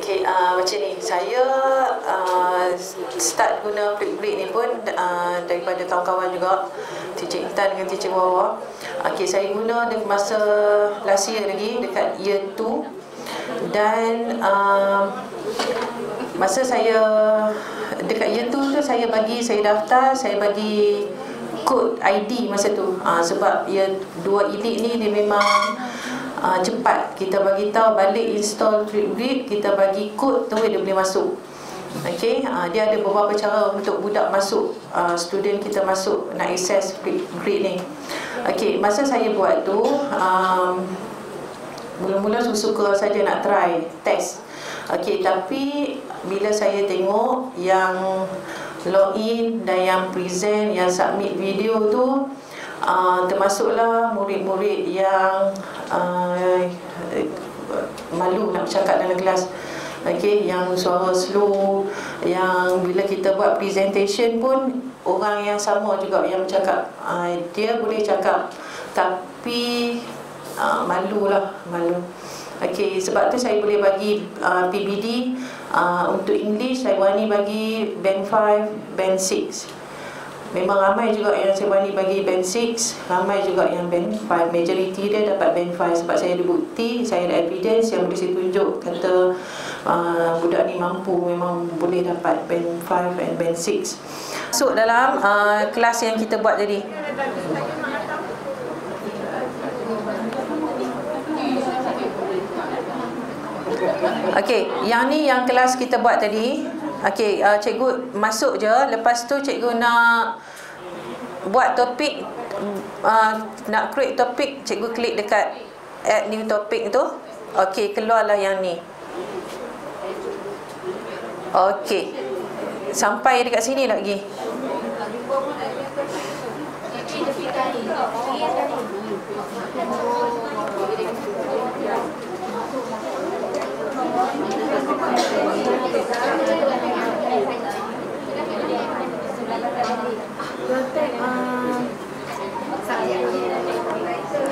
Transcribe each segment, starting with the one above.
Okay, macam ni, saya start guna Flipgrid ni pun daripada kawan-kawan juga, Teacher Intan dengan Teacher Wawa. Okay, saya guna dari masa last year lagi, dekat year 2. Dan masa saya dekat year 2 tu, saya daftar, saya bagi kod ID masa tu. Sebab year 2 elite ni dia memang cepat. Kita bagi tahu balik install Flipgrid, kita bagi kod tu dia boleh masuk. Okey, dia ada beberapa cara untuk budak masuk, student kita masuk nak access Flipgrid ni. Okey, masa saya buat tu mula-mula suka saja nak try test. Okey, tapi bila saya tengok yang login dan yang present, yang submit video tu, termasuklah murid-murid yang malu nak bercakap dalam kelas. Okey, yang suara slow, yang bila kita buat presentation pun orang yang sama juga yang bercakap. Dia boleh cakap tapi malu. Okey, sebab tu saya boleh bagi PBD. Untuk English saya berani bagi band 5, band 6. Memang ramai juga yang saya berani bagi band 6, ramai juga yang band 5. Majority dia dapat band 5 sebab saya ada bukti, saya ada evidence yang boleh saya tunjuk kata budak ni mampu, memang boleh dapat band 5 and band 6. Masuk dalam kelas yang kita buat tadi. Okey, yang ni yang kelas kita buat tadi. Okey, cikgu masuk je, lepas tu cikgu nak buat topik, nak create topik, cikgu klik dekat add new topic tu. Okey, keluarlah yang ni. Okey, sampai dekat sini lagi.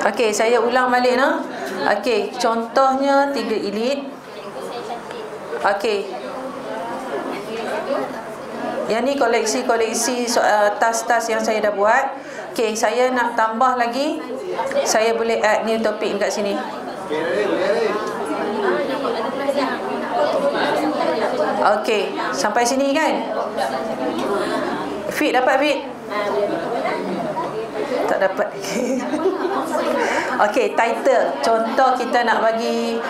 Okey, saya ulang balik nah. Okey, contohnya 3 elite. Okey. Yang ni koleksi tas-tas yang saya dah buat. Okey, saya nak tambah lagi. Saya boleh add new topic dekat sini. Okey, sampai sini kan? Fit dapat fit? Tak dapat. Okey, title. Contoh kita nak bagi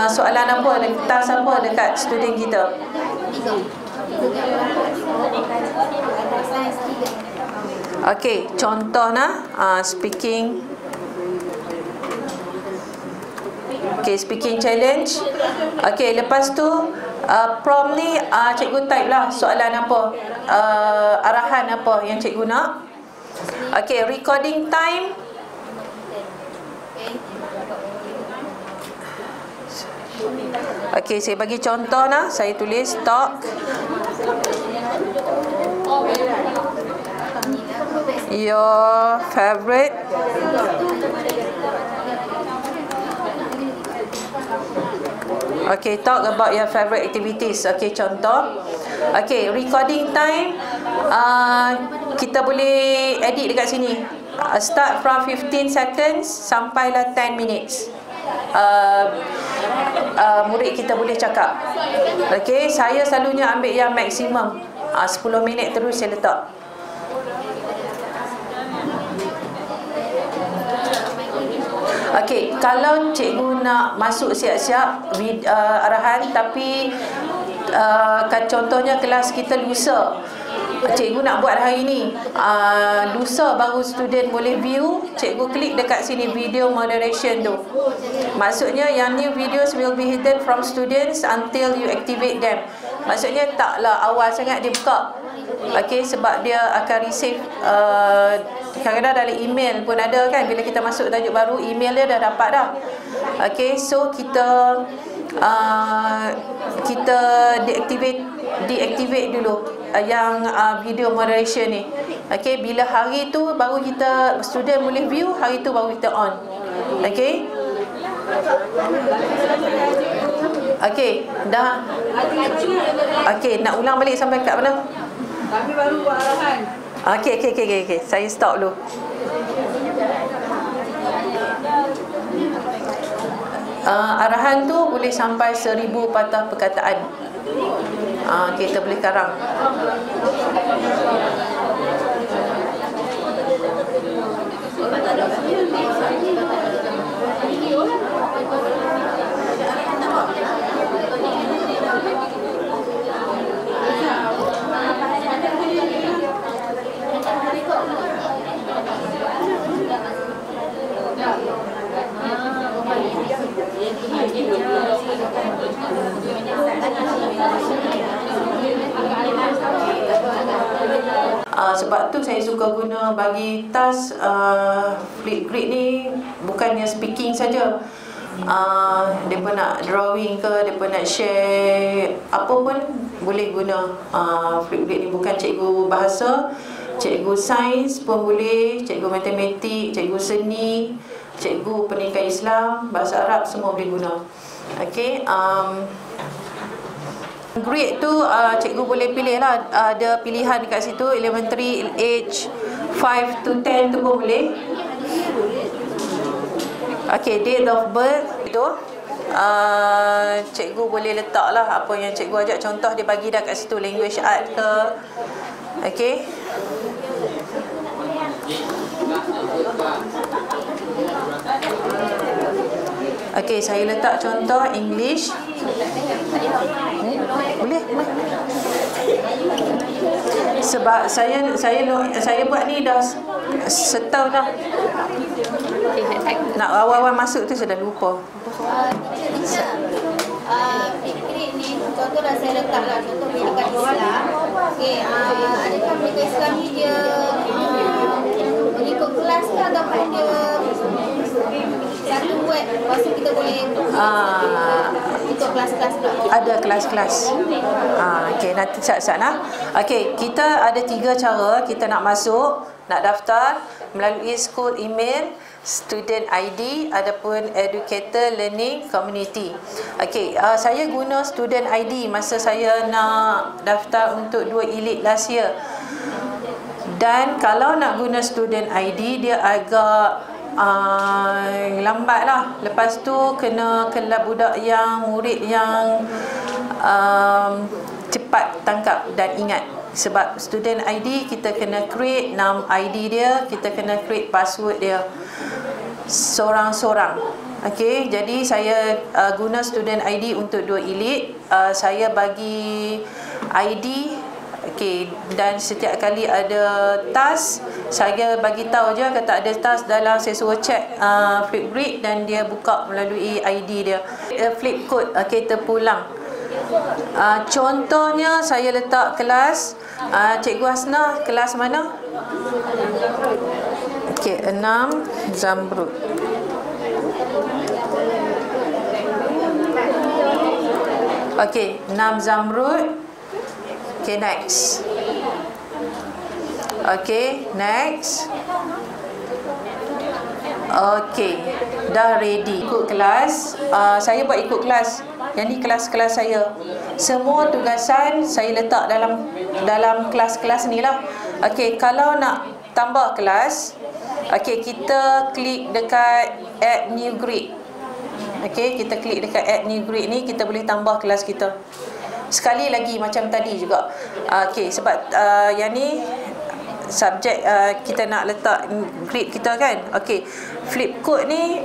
soalan apa, tas apa dekat student kita. Okey, contoh speaking. Okey, speaking challenge. Okey, lepas tu prompt ni cikgu type lah soalan apa, arahan apa yang cikgu nak. Okey, recording time. Okey, saya bagi contoh saya tulis talk your favorite talk about your favorite activities. Okey, contoh. Okey, recording time kita boleh edit dekat sini. Start from 15 seconds sampailah 10 minutes. Murid kita boleh cakap. Okey, saya selalunya ambil yang maksimum 10 minit terus saya letak. Okey, kalau cikgu nak masuk siap-siap arahan, tapi contohnya kelas kita lusa, cikgu nak buat hari ni, lusa baru student boleh view, cikgu klik dekat sini video moderation tu. Maksudnya yang new videos will be hidden from students until you activate them. Maksudnya taklah awal sangat dia buka. Okey, sebab dia akan receive kadang-kadang dalam email pun ada kan, bila kita masuk tajuk baru email dia dah dapat dah. Okey, so kita deactivate dulu yang video moderation ni. Okey, bila hari tu baru kita student boleh view, hari tu baru kita on. Okey. Okey, dah. Okey, nak ulang balik sampai kat mana? Kami baru buat arahan. Okey. Saya stop dulu. Arahan tu boleh sampai 1000 patah perkataan. Kita boleh karang. Sebab tu saya suka guna bagi task Flipgrid ni bukannya speaking saja. Mereka nak drawing ke, mereka nak share apa pun boleh guna Flipgrid ni. Bukan cikgu bahasa, cikgu sains pun boleh, cikgu matematik, cikgu seni, cikgu pendidikan Islam, bahasa Arab, semua boleh guna. Okey, grade tu cikgu boleh pilih lah. Ada pilihan dekat situ, elementary, age 5 to 10 tu pun boleh. Okey, date of birth tu cikgu boleh letak lah apa yang cikgu ajak. Contoh dia bagi dah kat situ, language art ke. Okey, okey, saya letak contoh English. Boleh. Sebab saya buat ni dah setahun dah. Nak awal-awal masuk tu sudah lupa. Flipgrid ni contoh dah saya letak lah, contoh pendidikan Islam. Okey, adakah pendidikan Islam ni dia mengikut kelas ke ataupun dia satu web, lepas tu kita boleh ikut kelas-kelas pula? Ada kelas-kelas. Okey, nanti sat-sat lah. Okey, kita ada 3 cara kita nak masuk, nak daftar melalui school email, student ID, adapun educator learning community. Okey, saya guna student ID masa saya nak daftar untuk 2 elite last year. Dan kalau nak guna student ID, dia agak lambat lah. Lepas tu kena budak yang murid yang cepat tangkap dan ingat. Sebab student ID kita kena create nama ID dia, kita kena create password dia seorang-seorang. Okey, jadi saya guna student ID untuk 2 elite. Saya bagi ID. Okey, dan setiap kali ada task, saya bagi tahu je kata ada task dalam, saya suruh check Flipgrid dan dia buka melalui ID dia. Flip code, okey, terpulang. Contohnya saya letak kelas Cikgu Hasnah, kelas mana? Okey, 6 Zamrud. Okey, 6 Zamrud. Okay, next. Okay, next. Okay, dah ready. Ikut kelas. Saya buat ikut kelas. Yang ni kelas-kelas saya. Semua tugasan saya letak dalam kelas-kelas ni lah. Okay, kalau nak tambah kelas, okay, kita klik dekat add new grade. Okay, kita klik dekat add new grade ni, kita boleh tambah kelas kita. Sekali lagi macam tadi juga. Okey, sebab yang ni subjek kita nak letak grade kita kan. Okey, flip code ni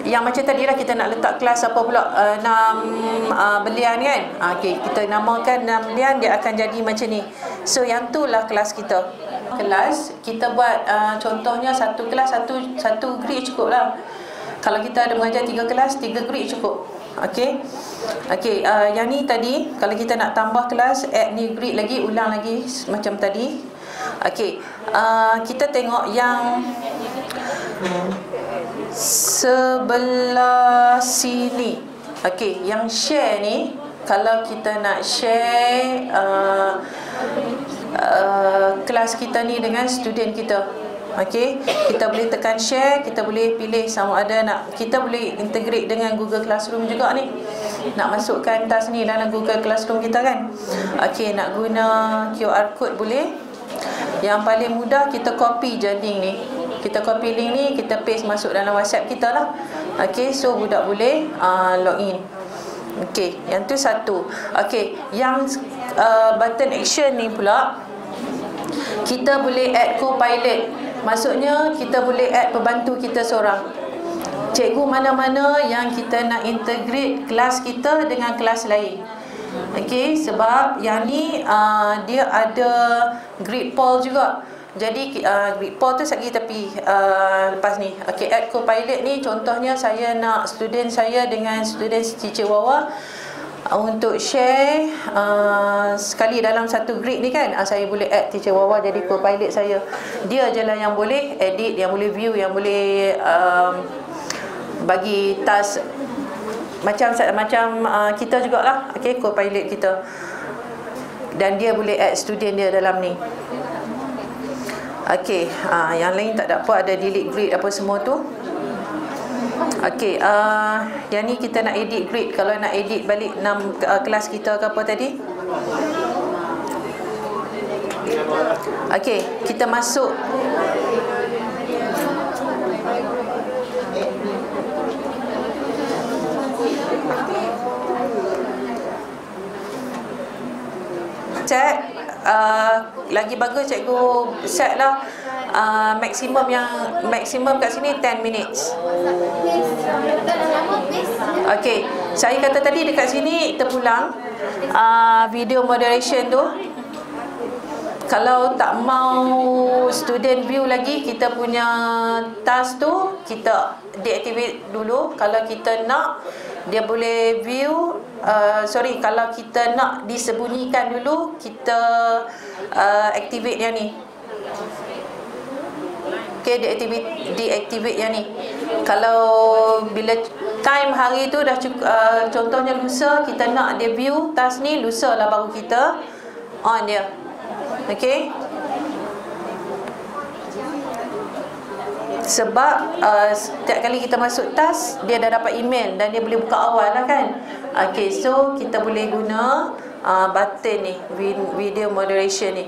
yang macam tadi lah, kita nak letak kelas apa pula, 6 belian kan. Okey, kita namakan 6 belian, dia akan jadi macam ni. So yang tu lah kelas kita. Kelas kita buat contohnya satu kelas satu grade cukup lah. Kalau kita ada mengajar 3 kelas, 3 grade cukup. Okey. Okey, yang ni tadi kalau kita nak tambah kelas, add new grade lagi, ulang lagi macam tadi. Okey. Kita tengok yang sebelah sini. Okey, yang share ni, kalau kita nak share kelas kita ni dengan student kita. Okey, kita boleh tekan share, kita boleh pilih sama ada kita boleh integrate dengan Google Classroom juga ni. Nak masukkan task ni dalam Google Classroom kita kan. Okey, nak guna QR code boleh. Yang paling mudah kita copy je link ni. Kita copy link ni, kita paste masuk dalam WhatsApp kita lah. Okey, so budak boleh login. Okey, yang tu satu. Okey, yang button action ni pula, kita boleh add co-pilot. Maksudnya kita boleh add pembantu kita seorang. Cikgu mana-mana yang kita nak integrate kelas kita dengan kelas lain. Okey, sebab yang ni dia ada grid poll juga. Jadi grid poll tu saya tepi lepas ni. Okey, add co-pilot ni contohnya saya nak student saya dengan student teacher Wawa untuk share sekali dalam satu grid ni kan, saya boleh add teacher Wawa jadi co-pilot saya. Dia je lah yang boleh edit, yang boleh view, yang boleh bagi task macam kita jugalah. Okey, co-pilot kita. Dan dia boleh add student dia dalam ni. Okey, yang lain tak ada apa, ada delete grid apa semua tu. Okey, yang ni kita nak edit grid. Kalau nak edit balik 6 kelas kita ke apa tadi. Okey, kita masuk. Set, lagi bagus cikgu set lah maksimum kat sini 10 minutes. Okey, saya kata tadi dekat sini terpulang video moderation tu. Kalau tak mau student view lagi kita punya task tu, kita deactivate dulu. Kalau kita nak dia boleh view, kalau kita nak disembunyikan dulu, kita activate yang ni. Okay, deactivate yang ni. Kalau bila time hari tu dah cukup, contohnya lusa kita nak dia view task ni, lusa lah baru kita on dia. Okay, sebab setiap kali kita masuk task dia dah dapat email dan dia boleh buka awal lah kan. Okay, so kita boleh guna button ni, video moderation ni.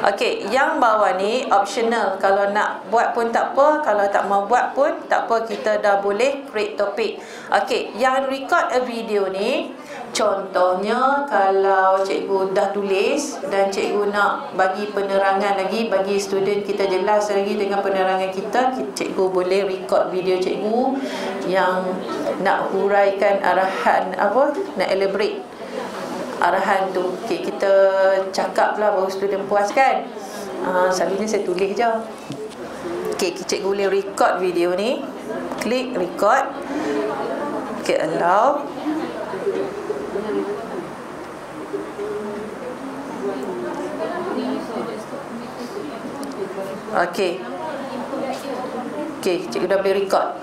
Okay, yang bawah ni optional. Kalau nak buat pun tak apa, kalau tak mau buat pun tak apa, kita dah boleh create topik. Okay, yang record a video ni, contohnya kalau cikgu dah tulis dan cikgu nak bagi penerangan lagi, bagi student kita jelas lagi dengan penerangan kita, cikgu boleh record video cikgu yang nak huraikan arahan apa, nak elaborate arahan tu. Okay, kita cakap lah baru student puas kan. Selalunya saya tulis je. Okay, cikgu boleh record video ni. Klik record. Okay, allow. Okay, cikgu dah boleh record.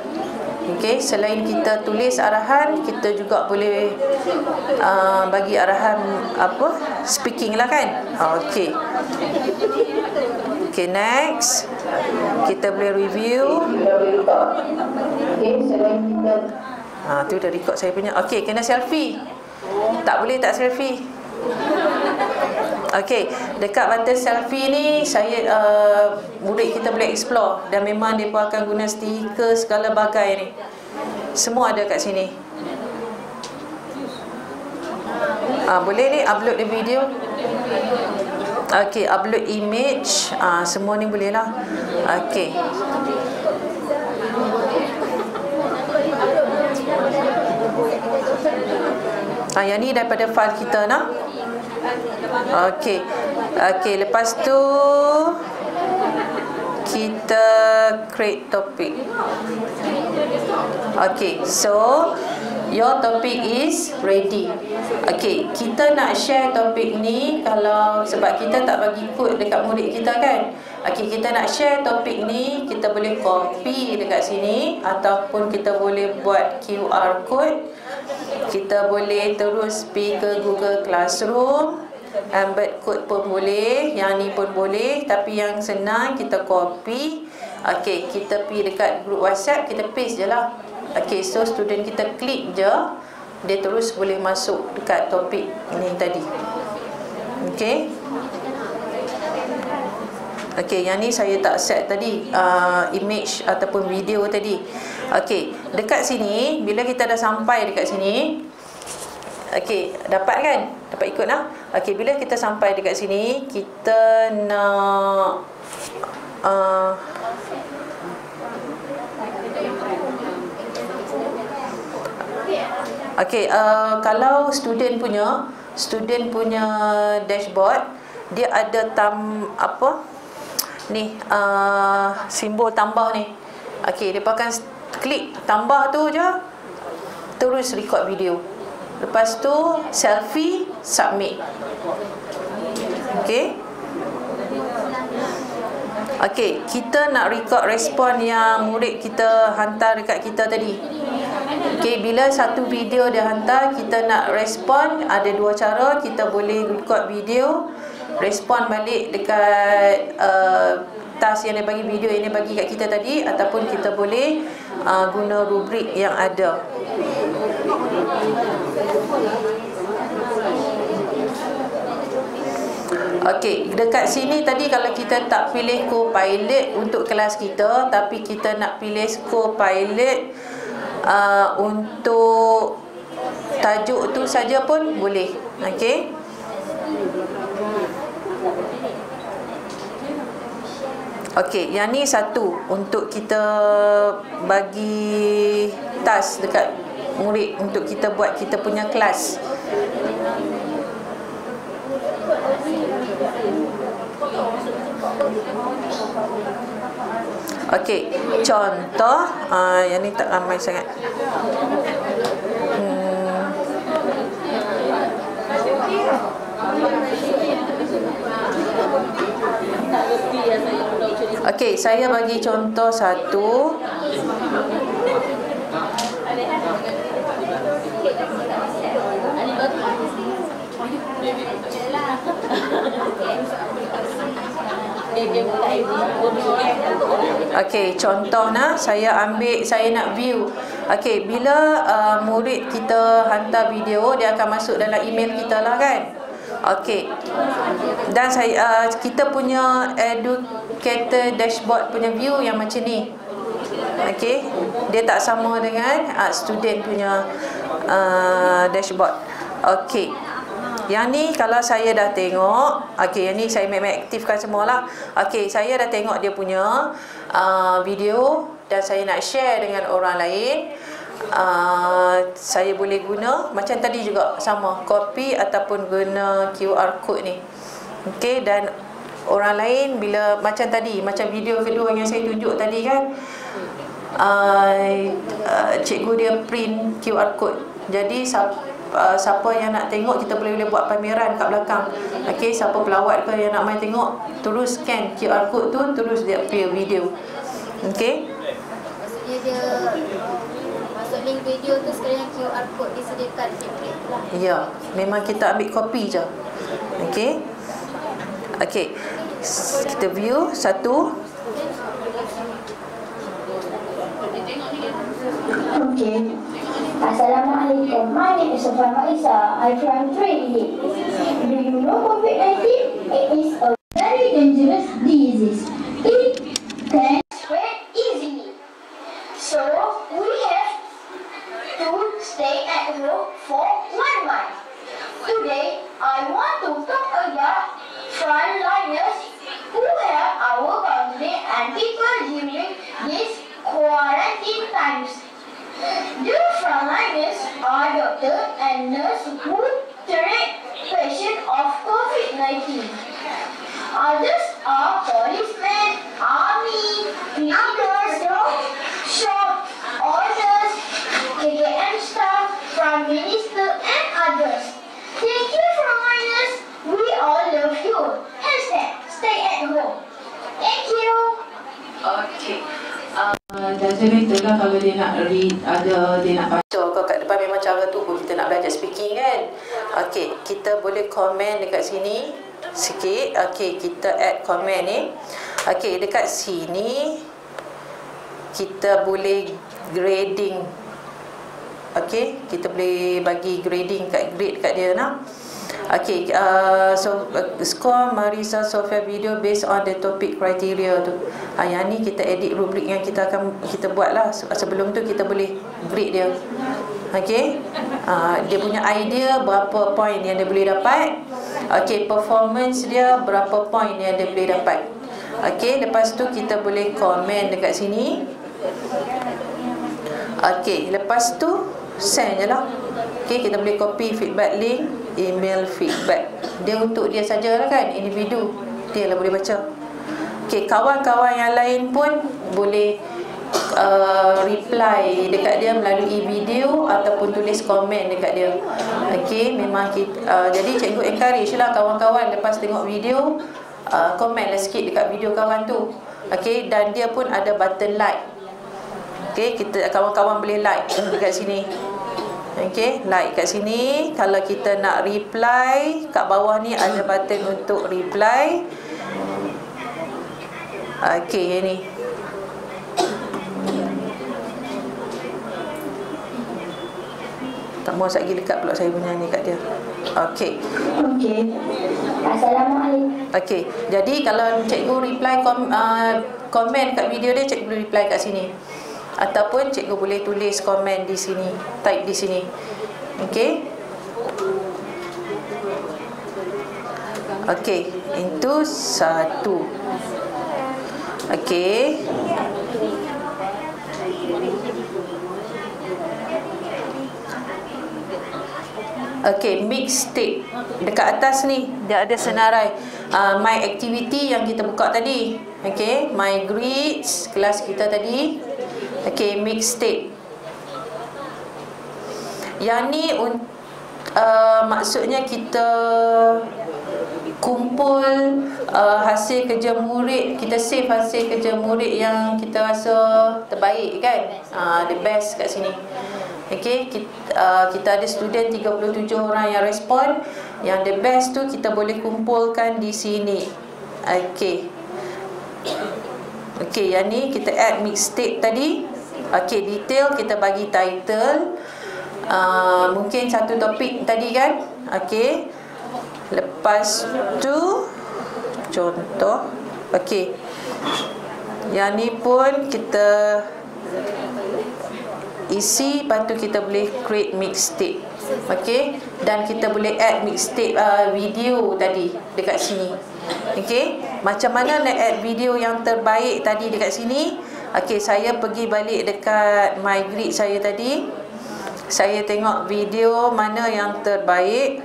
Okay, selain kita tulis arahan, kita juga boleh bagi arahan apa, speaking lah kan. Okay, next kita boleh review. Okay, selain kita tu dah record saya punya. Okay, kena selfie. Tak boleh tak selfie. Okey, dekat button selfie ni saya murid kita boleh explore dan memang dia pun akan guna stiker segala bagai ni. Semua ada kat sini. Boleh ni upload the video. Okey, upload image. Semua ni boleh lah. Okey. Yang ni daripada file kita nak. Okey, lepas tu kita create topic. Okey, so your topic is ready. Okey, kita nak share topik ni, kalau sebab kita tak bagi kod dekat murid kita kan. Okey, kita nak share topik ni, kita boleh copy dekat sini ataupun kita boleh buat QR code. Kita boleh terus pergi ke Google Classroom, embed kod pun boleh, yang ni pun boleh, tapi yang senang kita copy, Okey, kita pergi dekat grup WhatsApp, kita paste je lah. Okey, so student kita klik je, dia terus boleh masuk dekat topik ni tadi. Okey. Okey, yang ni saya tak set tadi image ataupun video tadi. Okey, dekat sini bila kita dah sampai dekat sini, okey, dapat kan? Dapat ikut lah. Okey, bila kita sampai dekat sini, kita nak okey, kalau student punya dashboard, dia ada ni simbol tambah ni. Okey, dia pakai klik tambah tu je, terus record video. Lepas tu selfie, submit. Okey. Okey, kita nak record respon yang murid kita hantar dekat kita tadi. Okey, bila satu video dia hantar, kita nak respon, ada dua cara. Kita boleh record video, respon balik dekat task yang dia bagi, video yang dia bagi kat kita tadi, ataupun kita boleh guna rubrik yang ada. Okey, dekat sini tadi kalau kita tak pilih co-pilot untuk kelas kita, tapi kita nak pilih co-pilot untuk tajuk tu saja pun boleh. Okey. Okey, yang ni satu untuk kita bagi task dekat murid untuk kita buat kita punya kelas. Okey, contoh yang ni tak ramai sangat. Okey, saya bagi contoh satu. Okey, contoh saya nak view. Okey, bila murid kita hantar video, dia akan masuk dalam email kita lah kan. Okey. Dan kita punya educator dashboard punya view yang macam ni. Okey. Dia tak sama dengan student punya dashboard. Okey. Yang ni kalau saya dah tengok, okey, yang ni saya aktifkan semualah. Okey, saya dah tengok dia punya video dan saya nak share dengan orang lain. Saya boleh guna macam tadi juga, sama copy ataupun guna QR code ni. Okey, dan orang lain bila macam tadi, macam video kedua yang saya tunjuk tadi kan, cikgu dia print QR code. Jadi siapa yang nak tengok, kita boleh buat pameran kat belakang. Okey, siapa pelawat ke yang nak main tengok, terus scan QR code tu, terus dia play video. Okey. Maksudnya dia masuk link video tu sekalian QR code disediakan template lah. Ya, memang kita ambil copy je. Okey. Okey. Kita view satu. Okay. Assalamualaikum. My name is Sofan Faisa. I'm from 3D. Do you know COVID-19? It is a very dangerous disease. It can spread easily. So we have to stay at home for 1 month. Today, I want to talk about frontliners who help our family and people during these quarantine times. The frontliners are doctors and nurses who treat patients of COVID-19. Others are policemen, army, teachers, shop owners, KKM staff, prime minister, and others. Thank you, frontliners. We all love you. #stay at home. Thank you. Okey. Dan saya itulah kalau dia nak read, dia nak baca kat depan, memang cara tu pun kita nak belajar speaking kan. Okey, kita boleh komen dekat sini sikit. Okey, kita add komen ni. Okey, dekat sini kita boleh grading. Okey, kita boleh bagi grading grade kat dia nah. Okey, so score Marisa Sofia video based on the topic criteria tu. Yang ni kita edit rubrik yang kita buat lah. Sebelum tu kita boleh grade dia. Okey, dia punya idea berapa point yang dia boleh dapat. Okey, performance dia berapa point yang dia boleh dapat. Okey, lepas tu kita boleh komen dekat sini. Okey, lepas tu send je lah. Okey, kita boleh copy feedback link, email feedback. Dia untuk dia sajalah kan, individu. Dia lah boleh baca. Okey, kawan-kawan yang lain pun boleh reply dekat dia melalui video ataupun tulis komen dekat dia. Okey, memang kita, jadi cikgu encourage lah kawan-kawan lepas tengok video, komen lah sikit dekat video kawan tu. Okey, dan dia pun ada button like. Okey, kita kawan-kawan boleh like dekat sini. Okey, like kat sini. Kalau kita nak reply, kat bawah ni ada button untuk reply. Okey, yang ni. Tak mau lagi dekat pula saya punya ni kat dia. Okey. Okey. Assalamualaikum. Okey. Jadi kalau cikgu reply komen kat video dia, cikgu boleh reply kat sini. Ataupun cikgu boleh tulis komen di sini, type di sini. Okey. Okey, itu satu. Okey. Okey, mixtape. Dekat atas ni dia ada senarai my activity yang kita buka tadi. Okey, my grades kelas kita tadi. Okey, mixtape. Yang ni maksudnya kita kumpul hasil kerja murid, kita save hasil kerja murid yang kita rasa terbaik kan, the best kat sini. Okey, kita ada student 37 orang yang respon. Yang the best tu kita boleh kumpulkan di sini. Okey. Okey, yang ni kita add mixtape tadi. Okey, detail kita bagi title. Mungkin satu topik tadi kan. Okey. Lepas tu contoh. Okey. Yang ni pun kita isi, lepas tu kita boleh create mixtape. Okey, dan kita boleh add mixtape video tadi dekat sini. Okey, macam mana nak add video yang terbaik tadi dekat sini? Okey, saya pergi balik dekat my grid saya tadi. Saya tengok video mana yang terbaik.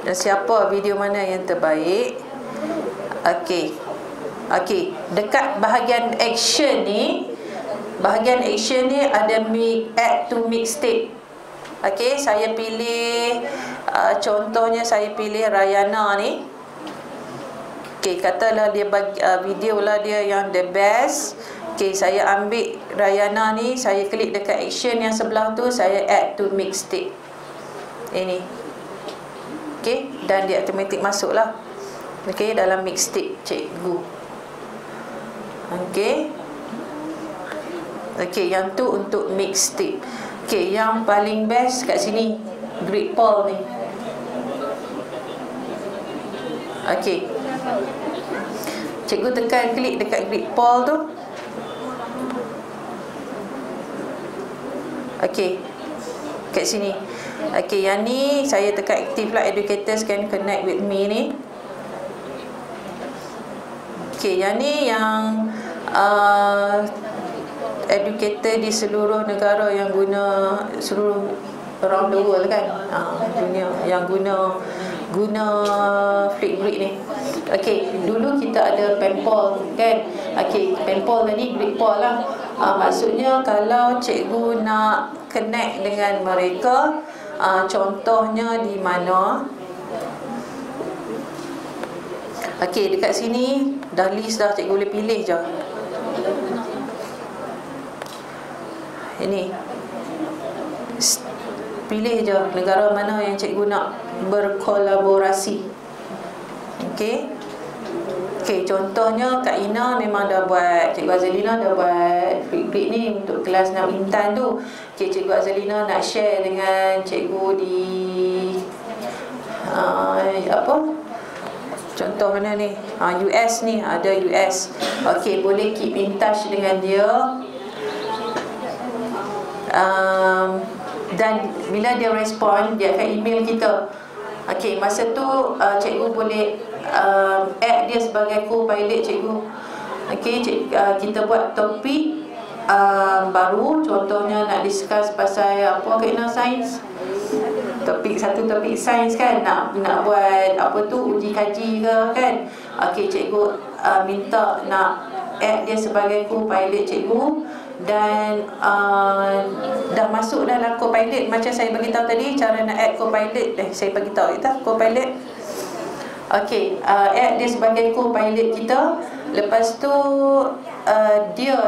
Dan siapa video mana yang terbaik? Okey. Okey, dekat bahagian action ni, ada add to mixtape. Okey, saya pilih contohnya saya pilih Rayana ni. Okey, katalah dia bagi video lah dia yang the best. Okey, saya ambil Rayana ni, saya klik dekat action yang sebelah tu, saya add to mixtape. Ini. Okey, dan dia automatic masuklah. Okey, dalam mixtape cikgu. Okey. Okey, yang tu untuk mixtape. Okey, yang paling best kat sini Great Paul ni. Okey. Cikgu tekan klik dekat Great Paul tu. Okey. Kat sini. Okey, yang ni saya tekan active lah, educators can connect with me ni. Okey, yang ni yang educator di seluruh negara yang guna, seluruh around the world kan, dunia yang guna Flipgrid ni. Okey, dulu kita ada Penpal kan. Okey, Penpal tadi Great Paul lah. Maksudnya kalau cikgu nak connect dengan mereka, contohnya di mana? Okey, dekat sini dah list dah, cikgu boleh pilih je. Ini. Pilih je negara mana yang cikgu nak berkolaborasi. Okey. Okey, Okey, contohnya Kak Ina memang dah buat, Cikgu Azalina dah buat flip ni untuk kelas 6 Intan tu. Okey, Cikgu Azalina nak share dengan cikgu di apa? Contoh mana ni? US ni, ada US. Okey, boleh keep in touch dengan dia. Dan bila dia respon, dia akan email kita. Okey, masa tu cikgu boleh add dia sebagai co-pilot cikgu. Okey, kita buat topik baru, contohnya nak discuss pasal apa kena sains. Satu topik sains kan, nak buat apa tu, uji kaji ke kan. Okey, cikgu minta nak add dia sebagai co-pilot cikgu. Dan dah masuk dalam co-pilot. Macam saya beritahu tadi, cara nak add co-pilot, saya beritahu kita co-pilot. Okey, add dia sebagai co-pilot kita. Lepas tu dia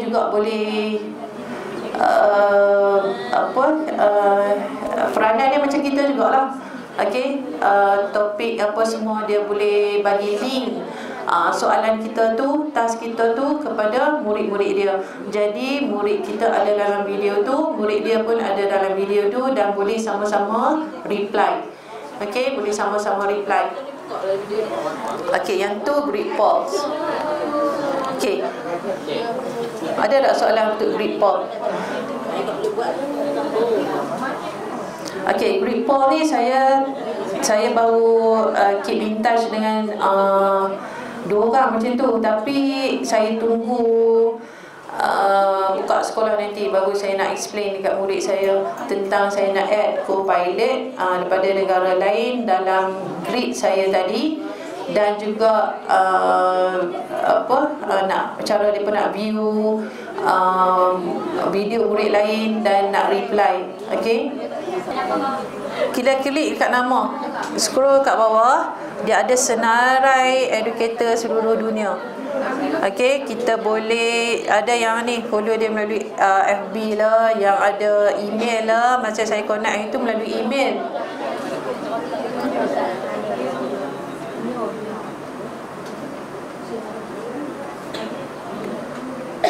juga boleh peranan dia macam kita jugalah. Okey, topik apa semua dia boleh bagi link soalan kita tu, task kita tu kepada murid-murid dia. Jadi murid kita ada dalam video tu, murid dia pun ada dalam video tu, dan boleh sama-sama reply. Okey, boleh sama-sama reply. Okey, yang tu grid polls. Okey, ada tak soalan untuk grid poll? Okey, grid poll ni saya baru keep in touch dengan 2 orang macam tu. Tapi saya tunggu buka sekolah nanti baru saya nak explain dekat murid saya tentang saya nak add co-pilot daripada negara lain dalam grid saya tadi. Dan juga nak cara mereka nak view video murid lain dan nak reply. Okey, kita klik kat nama, scroll kat bawah, dia ada senarai educator seluruh dunia. Okey, kita boleh ada yang ni follow dia melalui FB lah, yang ada email lah. Masa saya connect itu melalui email.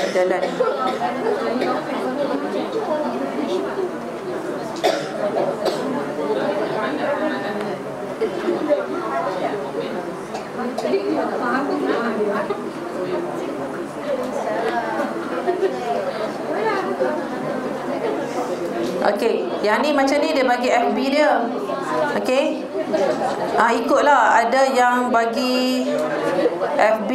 Jalan. Okey, yang ni macam ni dia bagi FB dia. Okey, ikutlah, ada yang bagi FB,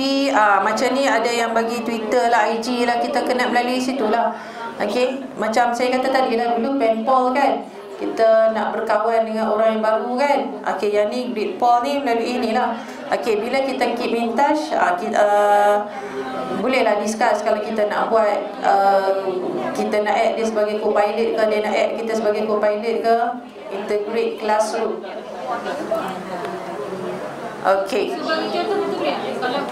macam ni ada yang bagi Twitter lah, IG lah, kita kena melalui situ lah. Okey, macam saya kata tadi lah, dulu pen poll kan, kita nak berkawan dengan orang yang baru kan. Okey, yang ni grid poll ni melalui inilah. Okey, bila kita keep in touch, bolehlah discuss kalau kita nak buat, kita nak add dia sebagai co-pilot ke, dia nak add kita sebagai co-pilot ke. Integrate classroom. Okey. Sebagai contoh tu ya, kalau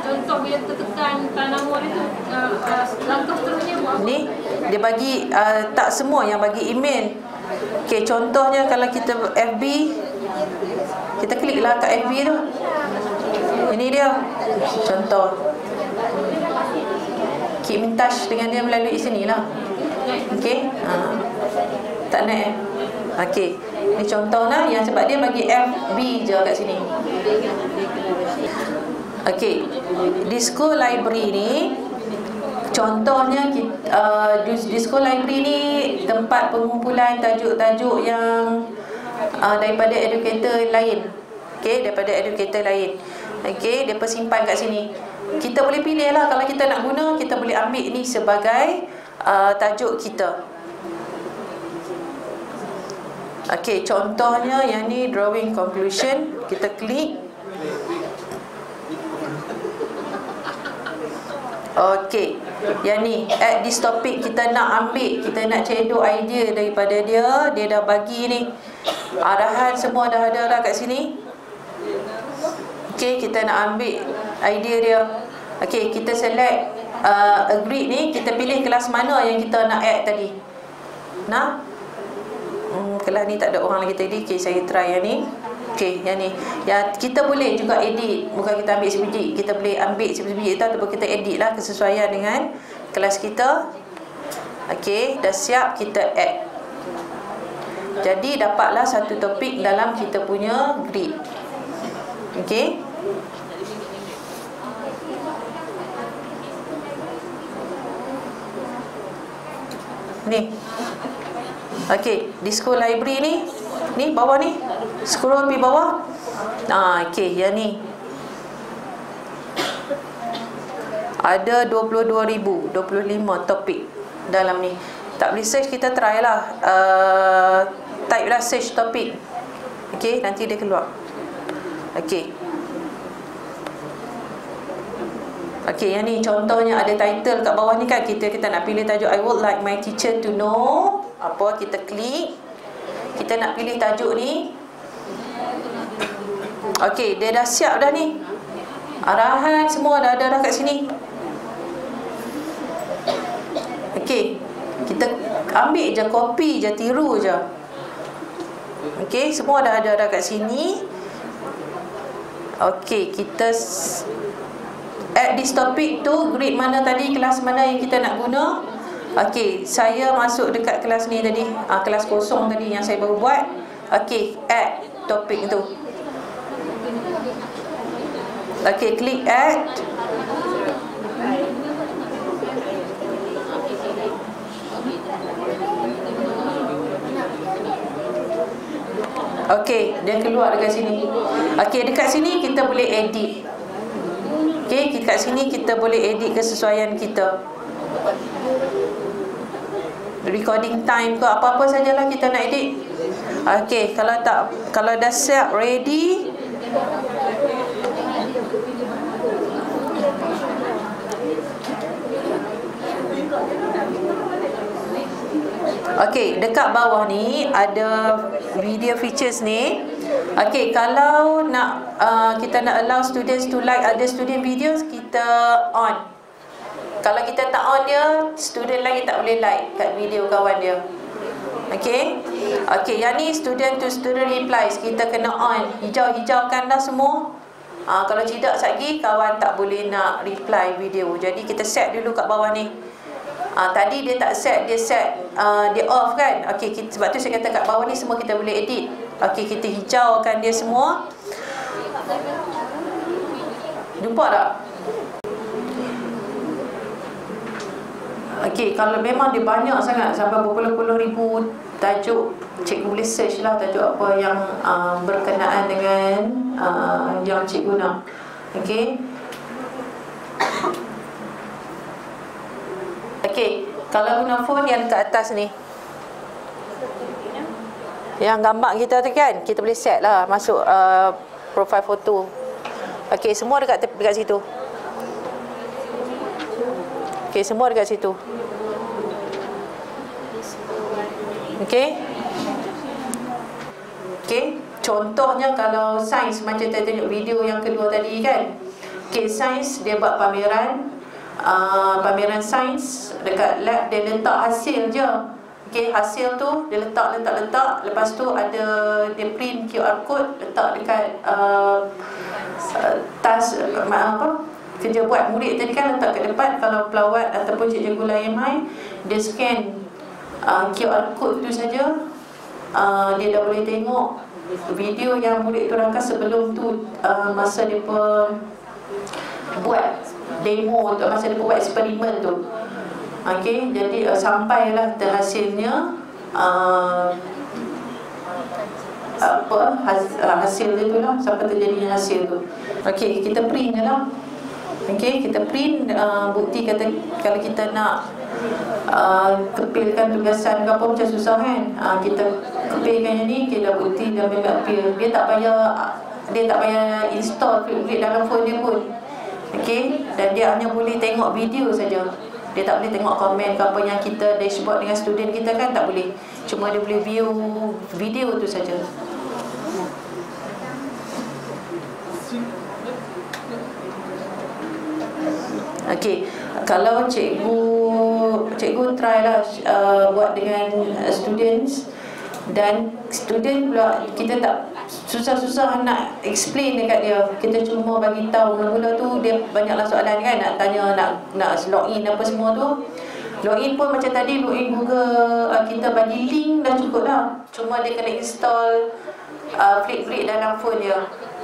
contoh bila tertekan tanaman itu, langkah seterusnya buat apa? Ni dia bagi tak semua yang bagi email. Okey, contohnya kalau kita FB, kita kliklah kat FB tu. Ini dia contoh. Keep in touch dengan dia melalui sinilah. Okey. Tak naik. Okey. Ni contoh lah, yang sebab dia bagi FB je kat sini. Okey. Disco library ni contohnya Disco library ni tempat pengumpulan tajuk-tajuk yang daripada educator lain. Okey, daripada educator lain. Okey, dia simpan kat sini. Kita boleh pilih lah, kalau kita nak guna, kita boleh ambil ni sebagai tajuk kita. Okey, contohnya yang ni drawing conclusion, kita klik. Okey, yang ni add this topic, kita nak ambil, kita nak cedok idea daripada dia. Dia dah bagi ni arahan semua, dah ada lah kat sini. Okey, kita nak ambil idea dia. Okey, kita select agree ni, kita pilih kelas mana yang kita nak add tadi. Nah, kelas ni tak ada orang lagi tadi. Okey, saya try yang ni. Okey, yang ni. Ya, kita boleh juga edit. Bukan kita ambil sebiji, kita boleh ambil sebiji itu ataupun kita edit lah kesesuaian dengan kelas kita. Okey, dah siap, kita add. Jadi dapatlah satu topik dalam kita punya grid. Okey. Ni. Okey, di school library ni bawah ni. Scroll pergi bawah. Okey, yang ni. Ada 22,000, 25 topik dalam ni. Tak boleh search, kita try lah. Type lah search topik. Okey, nanti dia keluar. Okey. Okey, yang ni contohnya ada title kat bawah ni kan. Kita nak pilih tajuk I would like my teacher to know. Apa, kita klik. Kita nak pilih tajuk ni. Okey, dia dah siap dah ni. Arahan semua dah ada dah kat sini. Okey, kita ambil je, copy je, tiru je. Okey, semua dah ada dah kat sini. Okey, kita add this topic tu grid mana tadi, kelas mana yang kita nak guna. Okey, saya masuk dekat kelas ni tadi, kelas kosong tadi yang saya baru buat. Okey, add topik tu. Okey, klik add. Okey, dia keluar dekat sini. Okey, dekat sini kita boleh edit. Okey, dekat sini kita boleh edit kesesuaian kita. Recording time ke apa-apa sajalah kita nak edit. Okey, kalau dah siap ready. Okey, dekat bawah ni ada video features ni. Okey, kalau nak kita nak allow students to like other student videos, kita on. Kalau kita tak on dia, student lain tak boleh like kat video kawan dia. Okey. Okey, yang ni student to student replies, kita kena on. Hijau-hijaukan dah semua. Kalau tidak lagi kawan tak boleh nak reply video. Jadi kita set dulu kat bawah ni. Tadi dia tak set, dia set dia off kan. Okey, sebab tu saya kata kat bawah ni semua kita boleh edit. Okey, kita hijaukan dia semua. Jumpa tak? Okey, kalau memang dia banyak sangat sampai berpuluh-puluh ribu tajuk, cikgu boleh search lah tajuk apa yang berkenaan dengan yang cikgu nak. Okey. Okey, kalau guna phone yang kat atas ni, yang gambar kita tu kan, kita boleh set lah masuk profile foto. Okey, semua dekat situ. Okey, semua dekat situ. Okey. Okey, contohnya kalau sains macam saya tunjuk video yang kedua tadi kan. Okey, sains dia buat pameran sains dekat lab, dia letak hasil je. Okey, hasil tu dia letak. Lepas tu ada dia print QR code, letak dekat tas kerja buat murid tadi kan, letak kat depan. Kalau pelawat ataupun cikgu lain mai, dia scan QR code tu saja, dia dah boleh tengok video yang murid tu rangkas sebelum tu, masa dia buat demo tu, masa dia buat eksperimen tu. Okey, jadi sampailah hasilnya hasil dia tu lah, sampai terjadinya hasil tu. Okey, kita print je lah. Okey, kita print bukti kata kalau kita nak kepilkan tugasan ke apa macam susah kan. Kita kepilkan yang ni, kita bukti dia memang kepil. Dia tak payah install Flipgrid dalam phone dia pun. Okey, dan dia hanya boleh tengok video saja. Dia tak boleh tengok komen ke apa yang kita dashboard dengan student kita kan, tak boleh. Cuma dia boleh view video tu saja. Okey, kalau cikgu try lah buat dengan students, dan student pula kita susah-susah nak explain dekat dia. Kita cuma bagi tahu. Mula-mula tu dia banyaklah soalan kan, nak tanya, nak login apa semua tu. Login pun macam tadi, login Google, kita bagi link dah cukup dah. Cuma dia kena install Flipgrid dalam phone dia.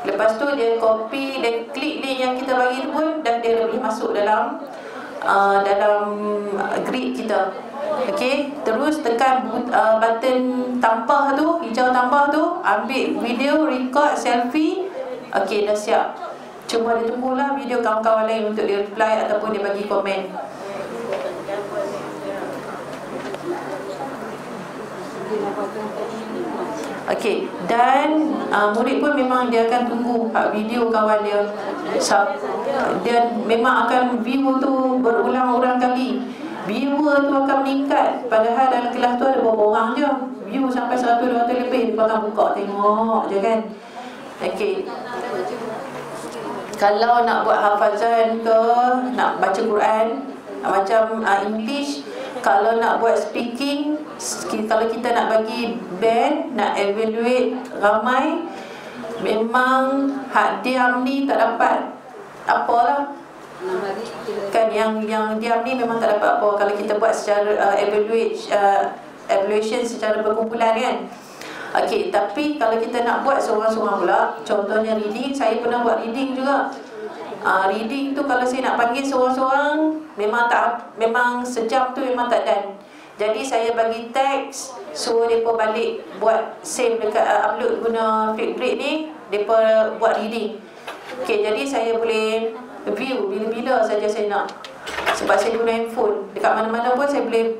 Lepas tu dia copy dan klik link yang kita bagi tu pun dan dia boleh masuk dalam grid kita. Okey, terus tekan button tambah tu, hijau tambah tu, ambil video, record, selfie. Okey, dah siap. Cuma dia tunggulah video kawan-kawan lain untuk dia reply ataupun dia bagi komen. Okey, dan murid pun memang dia akan tunggu video kawan dia. Dia memang akan view tu berulang-ulang kali. Viewer tu akan meningkat. Padahal dalam kelas tu ada berapa orang je. View sampai 100-200 lebih. Dia akan buka tengok je kan. Okey, kalau nak buat hafazan ke, nak baca Quran, macam English, kalau nak buat speaking, kalau kita nak bagi band, nak evaluate ramai, memang hak diam ni tak dapat apalah. Kan yang diam ni memang tak dapat apa kalau kita buat secara evaluation secara berkumpulan kan. Okey, tapi kalau kita nak buat seorang-seorang pula, contohnya reading, saya pernah buat reading juga. Reading tu kalau saya nak panggil seorang-seorang, memang sejam tu memang tak dan. Jadi saya bagi teks, suruh mereka balik buat save dekat upload guna Flipgrid ni, mereka buat reading. Okey, jadi saya boleh view bila-bila saja saya nak. Sebab saya guna handphone, dekat mana-mana pun saya boleh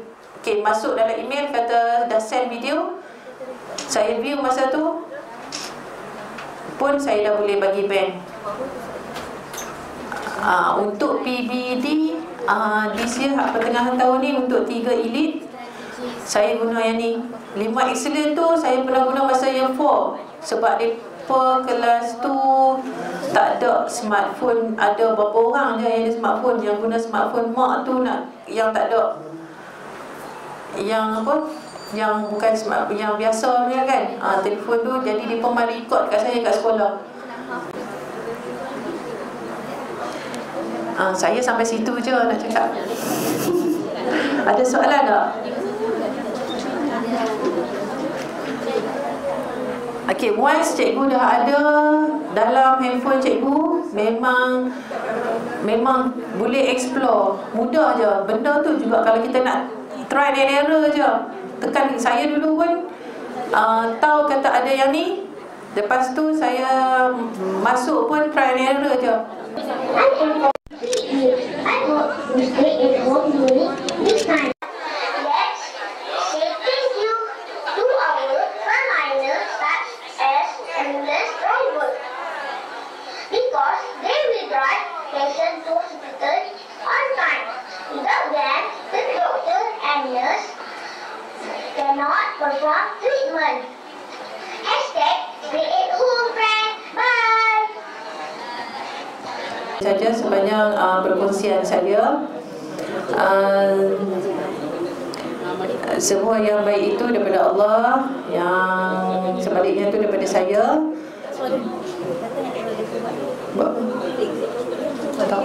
masuk dalam email, kata dah send video, saya view masa tu pun saya dah boleh bagi band. Untuk PBD this year pertengahan tahun ni, untuk 3 elite saya guna yang ni. 5 excellent tu saya pernah guna masa year 4. Sebab mereka kelas tu tak ada smartphone. Ada berapa orang je yang ada smartphone. Yang guna smartphone mak tu nak, yang tak ada, yang apa, yang bukan smart, yang biasa punya kan, telefon tu. Jadi dia pun mari ikut kat saya kat sekolah. Saya sampai situ je nak cakap. Ada soalan tak? Okey, once cikgu dah ada dalam handphone cikgu, memang boleh explore. Mudah je. Benda tu juga kalau kita nak try and error je. Tekan, saya dulu pun tahu kata ada yang ni. Lepas tu saya masuk pun try and error je. I hope we stay at home during this time. Let's say thank you to our frontliners such as ambulance driver, because they will drive patients to hospital on time. Without them, the doctor and nurse cannot perform treatment. Hashtag stay at home, friend. Bye. Saja sepanjang perkongsian saya, semua yang baik itu daripada Allah, yang sebaliknya itu daripada saya. Tak.